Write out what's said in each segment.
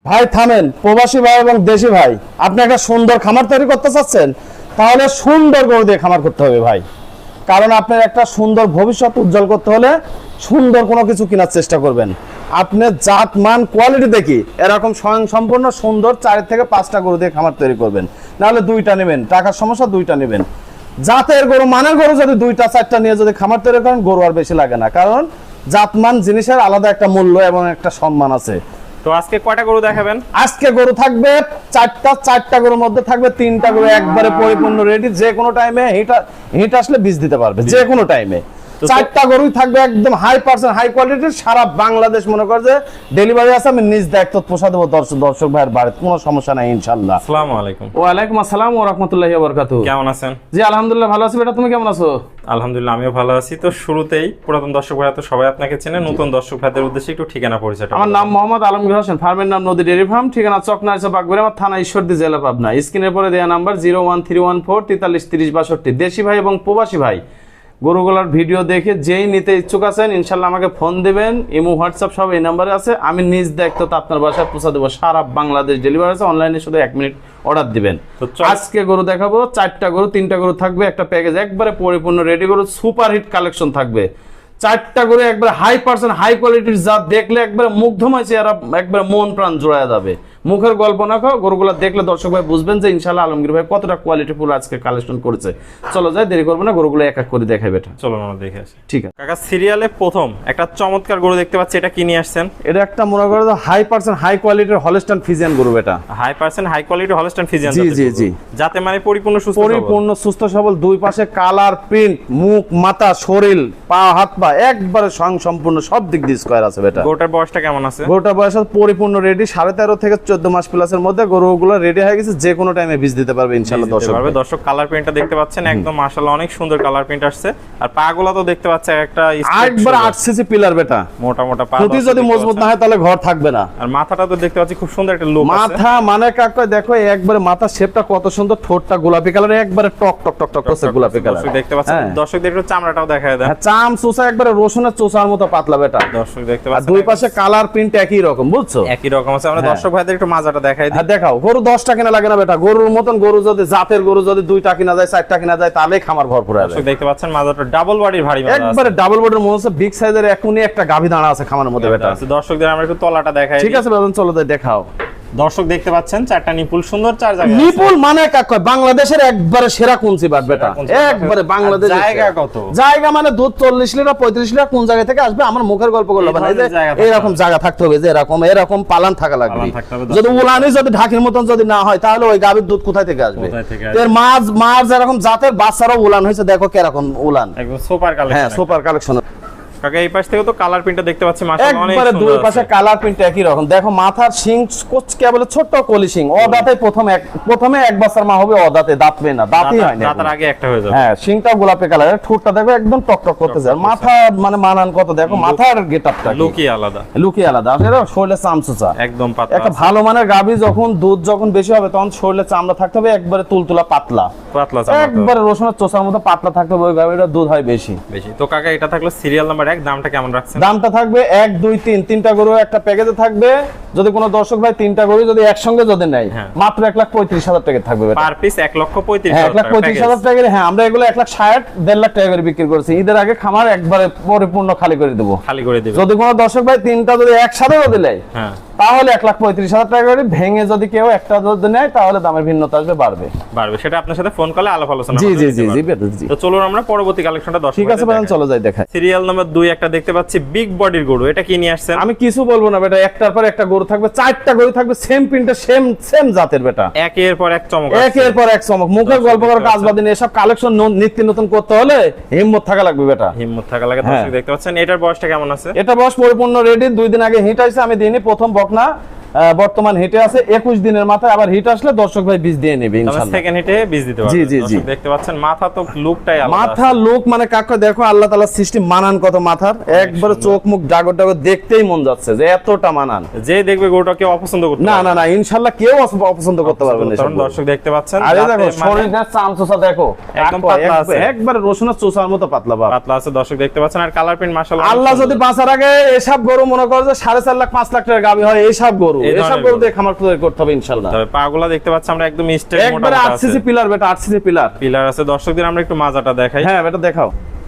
ভাই থামেন, প্রবাসী ভাই এবং দেশি ভাই, আপনি একটা সুন্দর খামার তৈরি করতে চাচ্ছেন, তাহলে সুন্দর গরু দিয়ে খামার করতে হবে ভাই। কারণ আপনার একটা সুন্দর ভবিষ্যৎ উজ্জ্বল করতে হলে সুন্দর কোনো কিছু কেনার চেষ্টা করবেন। আপনি জাত মান কোয়ালিটি দেখি এরকম স্বয়ং সম্পূর্ণ সুন্দর 4 থেকে 5টা গরু দিয়ে খামার তৈরি করবেন, নাহলে 2টা নেবেন, টাকার সমস্যা 2টা নেবেন। জাতের গরু মানের গরু যদি 2টা 4টা নিয়ে যদি খামার তৈরি করেন, গরু আর বেশি লাগে না, কারণ জাতমান জিনিসের আলাদা একটা মূল্য এবং একটা সম্মান আছে। তো আজকে কয়টা গরু দেখাবেন? আজকে গরু থাকবে 4টা গরুর মধ্যে থাকবে 3টা গরু একবারে পরিপূর্ণ রেডি, যে কোনো টাইমে হিট আসলে বীজ দিতে পারবে, যে কোনো টাইমে। 4টা গরুই থাকবে একদম হাই পার্সেন্ট হাই কোয়ালিটির, সারা বাংলাদেশ মনে করে যে ডেলিভারি আছে, আমি নিজ দায়িত্ব পোষা দেবো দর্শক ভাইয়ের বাড়িতে, কোনো সমস্যা নাই ইনশাআল্লাহ। আসসালামু আলাইকুম। ওয়ালাইকুম আসসালাম ওয়া রাহমাতুল্লাহি ওয়া বারাকাতুহু। কেমন আছেন? জি আলহামদুলিল্লাহ ভালো আছি বেটা, তুমি কেমন আছো? আলহামদুলিল্লাহ আমিও ভালো আছি। তো শুরুতেই পুরাতন দর্শক ভাইরা তো সবাই আপনাকে চেনে, নতুন দর্শক ভাইদের উদ্দেশ্যে একটু ঠিকানা পরিচয়টা। আমার নাম মোহাম্মদ আলমগীর হোসেন, ফার্মের নাম নদী ডেয়ারি ফার্ম, ঠিকানা চকনাইসা বাগবেড়া, আমার থানা ঈশ্বরদী, জেলা পাবনা। স্ক্রিনের পরে দেওয়া নাম্বার 01314433062। দেশি ভাই এবং প্রবাসী ভাই গরুগুলার ভিডিও দেখে যেই নিতে ইচ্ছুক আছেন ইনশাল্লাহ আমাকে ফোন দিবেন, ইমো হোয়াটসঅ্যাপ সব এই নাম্বারে আছে, আমি নিজ দায়িত্ব আপনার বাসায় পৌঁছা দেবো। সারা বাংলাদেশ ডেলিভারি আছে, অনলাইনে শুধু 1 মিনিট অর্ডার দিবেন। আজকে গরু দেখাবো 4টা গরু, 3টা গরু থাকবে, একটা প্যাকেজ একবারে পরিপূর্ণ রেডি গরু, সুপার হিট কালেকশন থাকবে। 4টা গরু একবারে হাই পার্সেন্ট হাই কোয়ালিটির, যা দেখলে একবারে মুগ্ধময় চেহারা, একবারে মন প্রাণ জোড়ায় যাবে। মুখের গল্প না খাও, গরুগুলো দেখলে দর্শক ভাই বুঝবেন যে ইনশাআল্লাহ আলমগীর ভাই কতটা কোয়ালিটি ফুল আজকে কালেকশন করেছে। চলো যাই, দেরি করবো না, গরুগুলো এক এক করে দেখাই বেটা। চলো আমরা দেখে আসি। ঠিক আছে কাকা, সিরিয়ালে প্রথম একটা চমৎকার গরু দেখতে পাচ্ছি, এটা কি নিয়ে আসছেন? এটা একটা মনে করো হাই পার্সেন্ট হাই কোয়ালিটির হলস্টাইন ফ্রিজিয়ান গরু বেটা। High percent high quality Holstein Friesian. জি জি জি, যাতে মানে পরিপূর্ণ সুস্থ সবল, দুই পাশে কালার প্রিন্ট, মুখ মাথা শরীর পা হাত পা একবারে সম্পূর্ণ সব দিক দিয়ে স্কয়ার আছে বেটা। গরুটার বয়সটা কেমন আছে? গরুটার বয়স পরিপূর্ণ রেডি, 13.5 থেকে 14 মাস প্লাসের মধ্যে গরুগুলো রেডি হয়ে গেছে, যে কোনো টাইমে বীজ দিতে পারবে ইনশাআল্লাহ। দর্শক কালার প্রিন্টটা দেখতে পাচ্ছেন, একদম মাশাআল্লাহ অনেক সুন্দর কালার প্রিন্ট আসছে। আর পাগুলো তো দেখতে পাচ্ছেন একটা একবার 8 সিসি পিলার বেটা, মোটা মোটা পা, খুঁটি যদি মজবুত না হয় তাহলে ঘর থাকবে না। আর মাথাটা তো দেখতে পাচ্ছি খুব সুন্দর একটা লুক আছে। মাথা মানে কাকা দেখো একবারে মাথার শেপটা কত সুন্দর, ঠোঁটটা গোলাপি কালার, একবারে টক টক টক টক করছে গোলাপি কালার। দর্শক দেখতে পাচ্ছেন, দর্শকদের একটু চামড়াটাও দেখায় দেন। চাম চোষা একবারে রসুনের চোষার মতো পাতলা বেটা। দর্শক দেখতে পাচ্ছেন দুই পাশে কালার প্রিন্ট একই রকম, বুঝছো? একই রকম আছে। আমরা দর্শক ভাইদের একটু মাজাটা দেখাই দিই। দেখাও, গরু 10টা কিনা লাগে না বেটা, গরুর মতন গরু যদি জাতের গরু যদি 2টা কিনা যায় 4টা কিনা যায় তাহলেই খামার ভরপুর হবে। দর্শক দেখতে পাচ্ছেন মাজাটা ডাবল বডির ভারী মাজা আছে, একবারে ডাবল বডির মনে হচ্ছে বিগ সাইজের, এখনই একটা গাভী দাঁড়া আছে খামারের মধ্যে বেটা। দর্শকদের আমরা একটু তলাটা দেখাই। ঠিক আছে বেতন, চলো দেখাও। দর্শক দেখতে পাচ্ছেন 4টা নিপুল সুন্দর, 4 জায়গা নিপুল মানে কাকা বাংলাদেশের একবারে সেরা কুঞ্চি বাট বেটা, একবারে বাংলাদেশ। জায়গা কত? জায়গা মানে দুধ 40 লিটার 35 লিটার কোন জায়গা থেকে আসবে আমার মুখের গল্প করলো না, এরকম জায়গা থাকতে হবে, যে এরকম পালান থাকা লাগবে। যদি উলানি যদি ঢাকির মতন যদি না হয় তাহলে ওই গাভীর দুধ কোথায় থেকে আসবে? এর মাছ যেরকম জাতের বাচ্চারাও উলান হয়েছে, দেখো কিরকম উলান, একদম সুপার কালেকশন। হ্যাঁ সুপার কালেকশন কাকা। এই পাশ থেকে তো কালার প্রিন্টটা দেখতে পাচ্ছি মাশাআল্লাহ অনেক সুন্দর। দুই পাশে কালার প্রিন্ট একই রকম, দেখো মাথার শিং কোচকে বলে ছোট কলি শিং, অদাতে প্রথমে এক বছর মা হবে, অদাতে দাঁতবে না, দাঁতই হয় না, দাঁতের আগে একটা হয়ে যাবে। হ্যাঁ শিংটা গোলাপি কালারের, ঠোঁটটা দেখো একদম টক টক করতেছে, আর মাথা মানে মানান কত, দেখো মাথার গেটআপটা লুকই আলাদা, এটা শরীরে চামচুচা একদম পাতলা। একটা ভালো মানের গাভী যখন দুধ যখন বেশি হবে তখন শরীরে চামড়া থাকতে হবে একবারে তুলতুলা পাতলা চামড়া, একবারে রসুনের চোষার মতো পাতলা থাকতে হবে, ওই গাভীটার দুধ হয় বেশি। তো কাকা এটা থাকলো সিরিয়াল নাম্বার 1, দামটা কেমন রাখছেন? দামটা থাকবে 1 2 3 তিনটা গরু একটা প্যাকেজে থাকবে। যদি কোনো দর্শক ভাই 3টা গরু যদি একসঙ্গে যদি নেয় মাত্র 1,35,000 টাকা থাকবে পার পিস। 1,35,000 হ্যাঁ 1,35,000 টাকা। হ্যাঁ আমরা এগুলো 1,60,000 1.5 লাখ টাকা করে বিক্রি করছি, ঈদের আগে খামার একবারে পরিপূর্ণ খালি করে দেবো। যদি কোনো দর্শক ভাই 3টা যদি একসাথে যদি নেয় তাহলে 1,35,000 টাকা করে, ভেঙে যদি কেউ একটা যদি নেয় তাহলে দামের ভিন্নতা আসবে, বাড়বে। সেটা আপনার সাথে ফোন করলে আলাপ আলোচনা জি জি জি জি। তো চলুন আমরা পরবর্তী কালেকশনটা দর্শক। ঠিক আছে ভাই, চলো যাই দেখাই। সিরিয়াল নাম্বার 2 একটা দেখতে পাচ্ছি বিগ বডির গরু, এটা কি নিয়ে আসছেন? আমি কিছু বলবো না বেটা, একটার পর একটা গরু থাকবে, 4টা গরু থাকবে সেম প্রিন্টে সেম জাতের বেটা, একের পর এক চমক, একের পর এক চমক। মুখের গল্প করার কাজ বাদ দিন, এসব কালেকশন নিত্য নতুন করতে হলে হিম্মত থাকা লাগবে বেটা, হিম্মত থাকা লাগে। দর্শক দেখতে পাচ্ছেন এটার বয়সটা কেমন আছে? এটা বয়স পরিপূর্ণ রেডি, 2 দিন আগে হিট আইছে, আমি দিইনি, প্রথম বকনা বর্তমান হিটে আছে 21 দিনের মাথায়, আবার হিট আসলে দর্শক ভাই বীজ দিয়ে নেবে ইনশাআল্লাহ। সেকেন্ড হিটে বীজ দিতে পারবে। জি জি জি। দেখতে পাচ্ছেন মাথা তো লুকটাই আলাদা, মাথা লুক মানে কাকা দেখো আল্লাহ তাআলা সৃষ্টি মানান কত মাথার, একবারে চোখ মুখ ডাগর ডাগর দেখতেই মন যাচ্ছে যে এতটা মানান, যে দেখবে গরুটা কেউ অপছন্দ করতে না না না ইনশাআল্লাহ কেউ অপছন্দ করতে পারবে না। দর্শক দেখতে পাচ্ছেন আরে দেখো শরীরটা চামচোসা দেখো একদম পাতলা আছে, একবারে রসুনের চোষার মতো পাতলা আছে। দর্শক দেখতে পাচ্ছেন আর কালার প্রিন্ট মাশাআল্লাহ। আল্লাহ যদি বাঁচার আগে এসব গরু মনে করে যে 4.5 লাখ 5 লাখ টাকার গাবি হয়, এইসব গরু গরু, এই এসব ধরনের গরু গরু। দিয়ে খামার তৈরি করতে হবে ইনশাআল্লাহ। তবে পাগুলা দেখতে পাচ্ছি আমরা একদম স্ট্রেট একবারে মোটা আছে। 8cc পিলার বেটা, 8cc পিলার। পিলার আছে। দর্শকদের আমরা একটু মাজাটা দেখাই। হ্যাঁ বেটা দেখাও।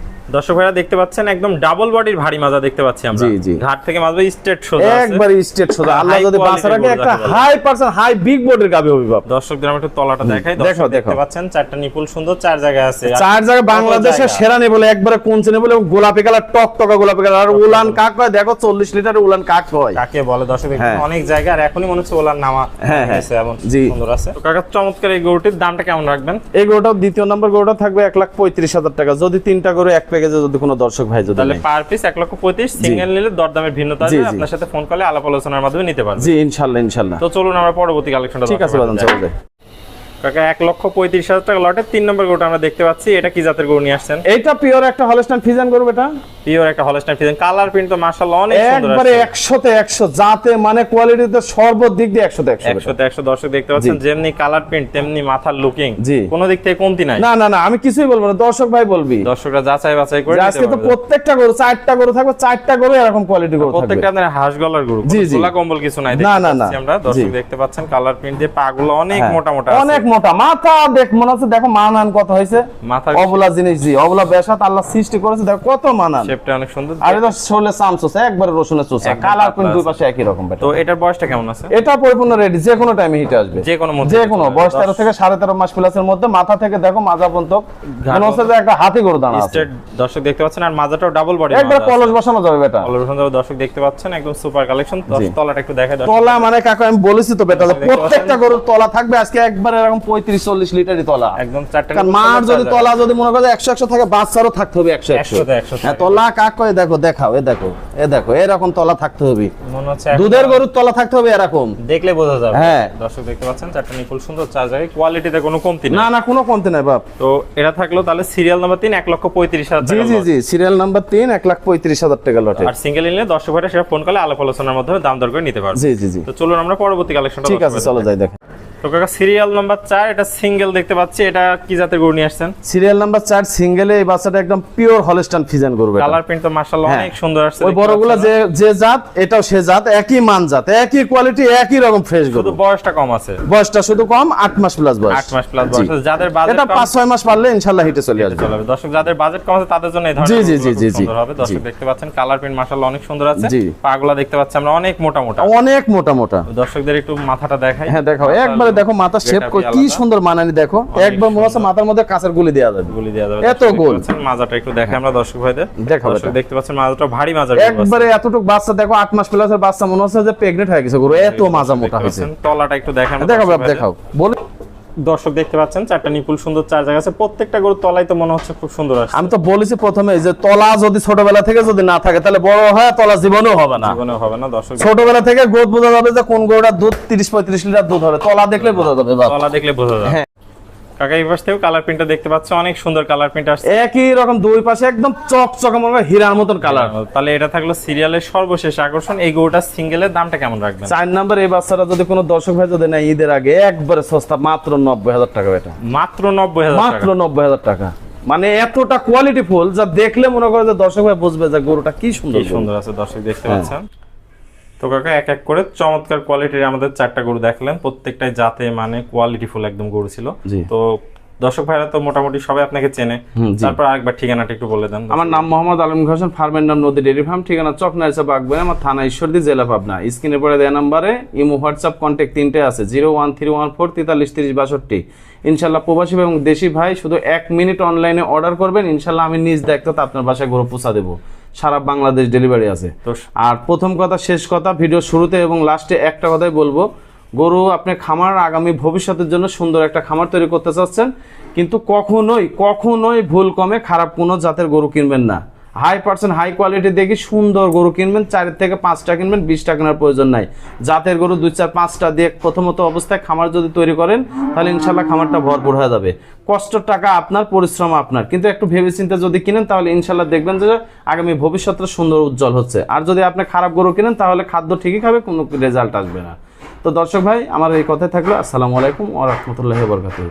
দর্শক ভাইরা দেখতে পাচ্ছেন একদম ডাবল বডির ভারী মাজা দেখতে পাচ্ছি আমরা। জি, জি। ঘাট থেকে মাজা স্ট্রেট সোজা আছে। একবারে স্ট্রেট সোজা। আল্লাহ High যদি quality বাঁচা রাখে গরু একটা যাকে বলে। হাই পার্সেন্ট হাই বিগ বডির গাবি হবে বাপ। দর্শকদের আমরা একটু তলাটা দেখাই। দেখো, দর্শক দেখতে দেখো। পাচ্ছেন চারটা নিপুল সুন্দর, চার জায়গায় আছে। চার জায়গায় বাংলাদেশের জায়গা। সেরা নেই বলে একবারে কোনছে নেই বলে গোলাপি কালার টক টকা গোলাপি কালার। আর উলান কাক হয় দেখো 40 লিটারের উলান কাক হয়। কাকে বলে দর্শক দেখতে হ্যাঁ। অনেক জায়গা আর এখনই মনে হচ্ছে ওলার নামা হ্যাঁ, হ্যাঁ। গেছে এমন জি। সুন্দর আছে। তো কাকা চমৎকার এই গরুটির দামটা কেমন রাখবেন? এই গরুটাও দ্বিতীয় নম্বর গরুটা থাকবে 1,35,000 টাকা। যদি 3টা গরু এক প্যাকেজে যদি কোনো দর্শক ভাই যদি তাহলে নেয়। পার পিস 1,35,000, সিঙ্গেল নিলে দরদামের ভিন্নতা জি, আছে। জি। আপনার সাথে ফোন করলে আলাপ আলোচনার মাধ্যমে নিতে পারবেন। জি ইনশাআল্লাহ ইনশাআল্লাহ। তো চলুন আমরা পরবর্তী কালেকশনটা ঠিক আছে বাদাম চলে যায়। কাকা 1,35,000 টাকা লটে 3 নম্বর গরুটা আমরা দেখতে পাচ্ছি। এটা কি জাতের গরু নিয়ে আসছেন? এইটা পিওর একটা হলস্টাইন ফিজিয়ান গরু বেটা। পিওর একটা হলস্টাইন ফ্রিজিয়ান। কালার প্রিন্ট তো মাশাআল্লাহ অনেক সুন্দর একবারে আছে। 100তে 100 জাতে মানে কোয়ালিটিতে সর্বদিক দিয়ে 100তে 100 বেটা। 100তে 100 দর্শক দেখতে পাচ্ছেন, জি। যেমনি কালার প্রিন্ট তেমনি মাথার লুকিং, জি। কোনো দিক থেকে কমতি নাই। না না না আমি কিছুই বলবো না, দর্শক ভাই বলবি। দর্শকরা যাচাই বাছাই করে যে নিতে আজকে তো পারবে। প্রত্যেকটা গরু 4টা গরু থাকবে, 4টা গরু এরকম কোয়ালিটি গরু থাকবে। প্রত্যেকটা আপনার হাঁস গলার গরু, জি, কোনো জি। ঝোলা কম্বল কিছু নাই। না, দেখতে না, না। পাচ্ছি আমরা দর্শক জি। দেখতে পাচ্ছেন কালার প্রিন্ট দিয়ে পাগুলো অনেক হ্যাঁ, মোটা মোটা আছে। অনেক মোটা মাথা দেখ মনে হচ্ছে দেখো মানান কত হয়েছে। মাথার অবলা জিনিস জি অবলা বেশাত আল্লাহ সৃষ্টি করেছে দেখো কত মানান। শেপটা অনেক সুন্দর। আর এটা শোলে চামচোস একবারে রসুনের চোষা, একদম কালার পাতলা কিন্তু দুই আছে। পাশে একই রকম বেটা। তো এটার বয়সটা কেমন আছে? এটা পরিপূর্ণ রেডি, যে কোনো টাইমে হিটে আসবে। যে কোনো মধ্যে যে কোনো বয়স 13 থেকে 13.5 মাস প্লাসের মধ্যে। মাথা থেকে দেখো মাজা পর্যন্ত মনে হচ্ছে যে একটা হাতি গরু দাঁড়া আছে। স্ট্রেট দর্শক দেখতে পাচ্ছেন, আর মাজাটাও ডাবল বডি। একবারে কলস বসানো যাবে বেটা। দর্শক দেখতে পাচ্ছেন একদম সুপার কালেকশন। তলাটা একটু দেখাই দর্শক। তলা মানে কাকা আমি বলেছি তো বেটা যে দেখতে প্রত্যেকটা পাচ্ছেন। গরুর তলা থাকবে আজকে একবারে এরকম 35-40 লিটারই তলা। একদম চারটা কারণ মার যদি তলা যদি মনে করে 100-100 থাকে, বাচ্চারও থাকতে হবে 100-100। 100 হ্যাঁ তলা কাক কয় দেখো দেখাও, এ দেখো এ দেখো এরকম তলা থাকতে হবে। মনে হচ্ছে দুধের গরুর তলা থাকতে হবে এরকম। দেখলে বোঝা যাবে। হ্যাঁ। দর্শক দেখতে পাচ্ছেন চারটা নিপুল সুন্দর, চার জায়গায় কোয়ালিটিতে কোনো কমতি না নেই। না কোনো কমতি নাই বাপ। তো এটা থাকলো তাহলে সিরিয়াল নাম্বার 3, 1,35,000 জি টাকা জি lot। জি সিরিয়াল নাম্বার 3, 1,35,000 টাকা লটে। আর সিঙ্গেল নিলে দর্শক ভাইরা সেটা ফোন করলে আলাপ আলোচনার মাধ্যমে দাম দর করে নিতে পারবে। জি জি জি তো চলুন আমরা পরবর্তী কালেকশনটা ঠিক আছে চলো যাই দেখেন। তো কাকা সিরিয়াল নাম্বার 4, এটা সিঙ্গেল দেখতে পাচ্ছি। এটা কি জাতের গরু নিয়ে আসছেন? সিরিয়াল নাম্বার 4 সিঙ্গেলে এই বাচ্চাটা একদম পিওর হলস্টাইন ফিজিয়ান গরু বেটা। কালার প্রিন্ট তো মাশাআল্লাহ হ্যাঁ। অনেক সুন্দর আসছে। ওই দেখতে বড়গুলা পাচ্ছেন যে জাত এটাও সে জাত, একই মান জাত, একই কোয়ালিটি, একই রকম ফ্রেশ না? গরু। শুধু বয়সটা কম আছে। বয়সটা শুধু কম, 8 মাস প্লাস বয়স। 8 মাস প্লাস জি। বয়স আছে। যাদের বাজেট এটা 5-6 মাস পারলে ইনশাআল্লাহ হিটে চলে আসবে। চলে যাবে। দর্শক যাদের বাজেট কম আছে তাদের জন্য এই জি, ধরনের জি, গরুগুলো জি, খুব জি, সুন্দর হবে। দর্শক জি। দেখতে পাচ্ছেন কালার প্রিন্ট মাশাআল্লাহ অনেক সুন্দর আছে। জি। পাগুলা দেখতে পাচ্ছি আমরা অনেক মোটা মোটা। অনেক মোটা মোটা। দর্শকদের একটু মাথাটা দেখাই। হ্যাঁ দেখো একবারে দেখো মাথা শেপ করে কি সুন্দর মানানি দেখো। একবার মনে হচ্ছে মাথার মধ্যে কাঁচের গুলি দেওয়া যাবে। গুলি দেওয়া যাবে। এত দর্শক দেখতে গোল। পাচ্ছেন, মাজাটা একটু দেখাই আমরা দর্শক ভাইদের। দেখাও দর্শক এটা। দেখতে পাচ্ছেন মাজাটা ভারী মাজার গরু আছে। একবারে এতটুক বাচ্চা দেখো 8 মাস প্লাসের বাচ্চা মনে হচ্ছে যে প্রেগনেন্ট হয়ে গেছে গরু, এত মাজা মোটা দেখতে হয়েছে। পাচ্ছেন, তলাটা একটু দেখাই আমরা দেখাও দর্শক বাপ ভাইদের। দেখাও বলে। দর্শক দেখতে পাচ্ছেন চারটা নিপুল সুন্দর, চার জায়গা আছে। প্রত্যেকটা গরুর তলাই তো মনে হচ্ছে খুব সুন্দর আসছে। আমি তো বলেছি প্রথমে যে তলা যদি ছোটবেলা থেকে যদি না থাকে তাহলে বড় হয় তলা জীবনেও হবে না। জীবনে হবে না। দর্শক ছোটবেলা থেকে গ্রোথ বোঝা যাবে যে কোন গরুটার দুধ 30-35 লিটার দুধ হবে, তলা দেখলে বোঝা যাবে বাপ। তলা দেখলে বোঝা যায়। হ্যাঁ। কাকা এই পাশ থেকেও কালার প্রিন্টটা দেখতে পাচ্ছ, অনেক সুন্দর কালার প্রিন্ট আসছে। একই রকম দুই পাশে একদম চকচকে মনে হয় হীরার মতন কালার। তাহলে এটা থাকলো সিরিয়ালের সর্বশেষ আকর্ষণ। এই গরুটা সিঙ্গেলের দামটা কেমন রাখবেন? 4 নাম্বার এই বাচ্চাটা যদি কোনো দর্শক ভাই যদি নেয় ঈদের আগে একবারে সস্তা, মাত্র 90,000 টাকা এটা। মাত্র 90,000 মাত্র টাকা। 90,000 টাকা। মানে এতটা কোয়ালিটি ফুল যা দেখলে মনে করে যে দর্শক ভাই বুঝবে যে গরুটা কি সুন্দর কি গরু। সুন্দর আছে দর্শক দেখতে হ্যাঁ। পাচ্ছেন। তো কাকা এক এক করে চমৎকার কোয়ালিটির আমাদের 4টা গরু দেখলেন। প্রত্যেকটাই জাতে মানে কোয়ালিটি ফুল একদম গরু ছিল। জি। তো দর্শক ভাইরা তো মোটামুটি সবাই আপনাকে চেনে। জি। তারপর আরেকবার ঠিকানাটা একটু বলে দেন। আমার নাম মোহাম্মদ আলম হোসেন, ফার্মের নাম নদী ডেয়ারি ফার্ম, ঠিকানা চকনাইসা বাগবাই, আমার থানা ঈশ্বরদী, জেলা পাবনা। স্ক্রিনে পড়ে দেওয়া নাম্বারে ইমো হোয়াটসঅ্যাপ কন্ট্যাক্ট 3টে আছে, 01314433062। ইনশাল্লাহ প্রবাসী এবং দেশি ভাই শুধু 1 মিনিট অনলাইনে অর্ডার করবেন, ইনশাল্লাহ আমি নিজ দায়িত্বতে আপনার বাসায় গরু পৌঁছা দেবো। সারা বাংলাদেশ ডেলিভারি আছে। তো আর প্রথম কথা শেষ কথা, ভিডিও শুরুতে এবং লাস্টে একটা কথাই বলবো, গরু আপনি খামার আগামী ভবিষ্যতের জন্য সুন্দর একটা খামার তৈরি করতে চাচ্ছেন, কিন্তু কখনোই ভুল কমে খারাপ কোনো জাতের গরু কিনবেন না। 100% হাই কোয়ালিটি দেখি সুন্দর গরু কিনবেন, 4 থেকে 5টা কিনবেন, 20টা কেনার প্রয়োজন নাই। জাতের গরু 2-4-5টা দিয়ে প্রথমত অবস্থায় খামার যদি তৈরি করেন তাহলে ইনশাল্লাহ খামারটা ভরপুর হয়ে যাবে। কষ্টের টাকা আপনার, পরিশ্রম আপনার, কিন্তু একটু ভেবেচিন্তে যদি কিনেন তাহলে ইনশাল্লাহ দেখবেন যে আগামী ভবিষ্যৎটা সুন্দর উজ্জ্বল হচ্ছে। আর যদি আপনি খারাপ গরু কিনেন তাহলে খাদ্য ঠিকই খাবে, কোনো রেজাল্ট আসবে না। তো দর্শক ভাই আমার এই কথাই থাকলো। আসসালামু আলাইকুম ওয়া রাহমাতুল্লাহি ওয়া বারাকাতুহু।